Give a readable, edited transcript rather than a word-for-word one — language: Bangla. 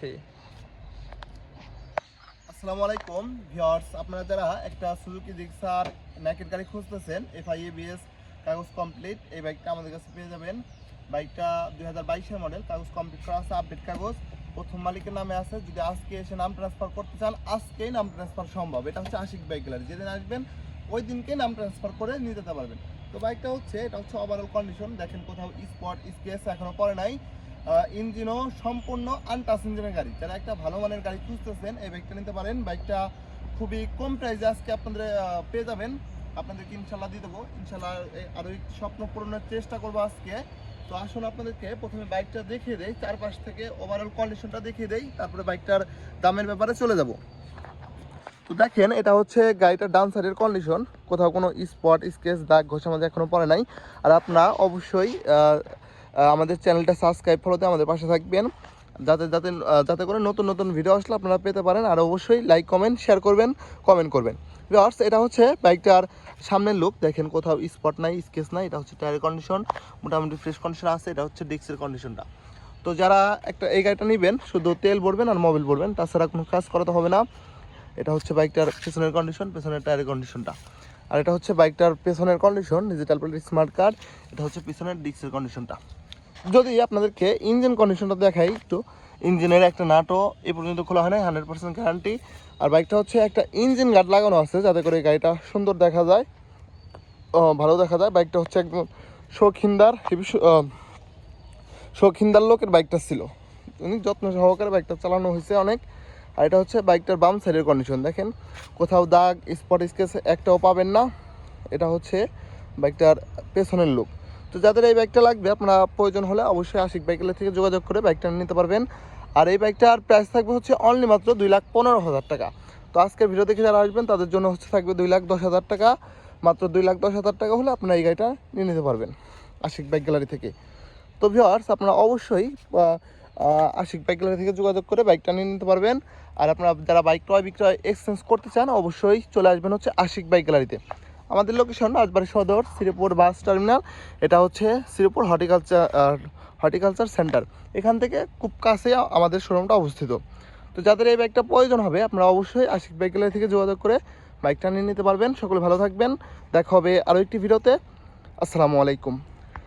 থেকে। আসসালামু আলাইকুম ভিউয়ার্স, আপনারা যারা একটা সুজুকি জিক্সার ন্যাকেড গাড়ি খুঁজতেছেন FIABS কাগজ কমপ্লিট, এই বাইকটা আমাদের কাছে পেয়ে যাবেন। বাইকটা 2022-এর মডেল, কাগজ কমপ্লিট করা আছে, আপডেট কাগজ, প্রথম মালিকের নামে আছে। যদি আজকে এসে নাম ট্রান্সফার করতে চান, আজকেই নাম ট্রান্সফার সম্ভব। এটা হচ্ছে আশিক বাইক গ্যালারি, যেদিন আসবেন ওই দিনকেই নাম ট্রান্সফার করে নিয়ে যেতে পারবেন। তো বাইকটা হচ্ছে, এটা হচ্ছে ওভারঅল কন্ডিশন, দেখেন কোথাও স্পট স্কেচ এখনো পড়ে নাই। ইঞ্জিনও সম্পূর্ণ আনটাচ ইঞ্জিনের গাড়ি। যারা একটা ভালো মানের গাড়ি খুঁজতেছেন এই বাইকটা নিতে পারেন। বাইকটা খুবই কম প্রাইসে আজকে আপনাদের পেয়ে যাবেন। আপনাদেরকে ইনশাল্লাহ দিয়ে দেবো। ইনশাল্লাহ আরও স্বপ্ন পূরণের চেষ্টা করবো আজকে। তো আসুন আপনাদেরকে প্রথমে বাইকটা দেখিয়ে দেই, চারপাশ থেকে ওভারঅল কন্ডিশনটা দেখিয়ে দেই, তারপরে বাইকটার দামের ব্যাপারে চলে যাব। তো দেখেন, এটা হচ্ছে গাড়িটার ডান সাইডের কন্ডিশন, কোথাও কোনো স্পট স্কেচ দাগ ঘষা মাঝে এখনও পড়ে নাই। আর আপনারা অবশ্যই আমাদের চ্যানেলটা সাবস্ক্রাইব ফলোতে আমাদের পাশে থাকবেন, যাতে যাতে যাতে করে নতুন নতুন ভিডিও আসলে আপনারা পেতে পারেন। আর অবশ্যই লাইক কমেন্ট শেয়ার করবেন, কমেন্ট করবেন। ভিউয়ার্স, এটা হচ্ছে বাইকটার সামনের লুক, দেখেন কোথাও স্পট নাই স্কেচ নাই। এটা হচ্ছে টায়ারের কন্ডিশন, মোটামুটি ফ্রেশ কন্ডিশন আছে। এটা হচ্ছে ডিস্কের কন্ডিশনটা। তো যারা এই গাড়িটা নেবেন, শুধু তেল ভরবেন আর মোবিল ভরবেন, তাছাড়া কোনো কাজ করাতে হবে না। এটা হচ্ছে বাইকটার পেছনের কন্ডিশন, পেছনের টায়ারের কন্ডিশনটা। আর এটা হচ্ছে বাইকটার পেছনের condition, digital plate smart card. এটা হচ্ছে পিছনের ডিস্কের কন্ডিশনটা। যদি আপনাদেরকে ইঞ্জিন কন্ডিশনটা দেখাই একটু, ইঞ্জিনের একটা নাটও এ পর্যন্ত খোলা হয় না, 100% গ্যারান্টি। আর বাইকটা হচ্ছে একটা ইঞ্জিন গার্ড লাগানো আছে, যাতে করে গাড়িটা সুন্দর দেখা যায়, ভালো দেখা যায়। বাইকটা হচ্ছে একদম শৌখিনদার লোকের বাইকটা ছিল, উনি যত্ন সহকারে বাইকটা চালানো হয়েছে অনেক। আর এটা হচ্ছে বাইকটার বাম সাইডের কন্ডিশন, দেখেন কোথাও দাগ স্পট স্কেচ একটাও পাবেন না। এটা হচ্ছে বাইকটার পেছনের লুক। তো যাদের এই বাইকটা লাগবে, আপনারা প্রয়োজন হলে অবশ্যই আশিক বাইক গ্যালারি থেকে যোগাযোগ করে বাইকটা নিতে পারবেন। আর এই বাইকটার প্রাইস থাকবে হচ্ছে অনলি মাত্র 2,15,000 টাকা। তো আজকের ভিডিও দেখে যারা আসবেন তাদের জন্য হচ্ছে থাকবে 2,10,000 টাকা। মাত্র 2,10,000 টাকা হলে আপনারা এই গাড়িটা নিয়ে নিতে পারবেন আশিক বাইক গ্যালারি থেকে। তো ভিউয়ার্স, আপনারা অবশ্যই আশিক বাইক গ্যালারি থেকে যোগাযোগ করে বাইকটা নিয়ে নিতে পারবেন। আর আপনারা যারা বাইক ক্রয় বিক্রয় এক্সচেঞ্জ করতে চান, অবশ্যই চলে আসবেন হচ্ছে আশিক বাইক গ্যালারিতে। আমাদের লোকেশন রাজবাড়ী সদর, শ্রীপুর বাস টার্মিনাল। এটা হচ্ছে শ্রীপুর হর্টিকালচার সেন্টার, এখান থেকে খুব কাছে আমাদের শোরুমটা অবস্থিত। তো যাদের এই বাইকটা প্রয়োজন হবে, আপনারা অবশ্যই আশিক বাইক গ্যালারি থেকে যোগাযোগ করে বাইকটা নিয়ে নিতে পারবেন। সকলে ভালো থাকবেন, দেখা হবে আরও একটি ভিডিওতে। আসসালামু আলাইকুম।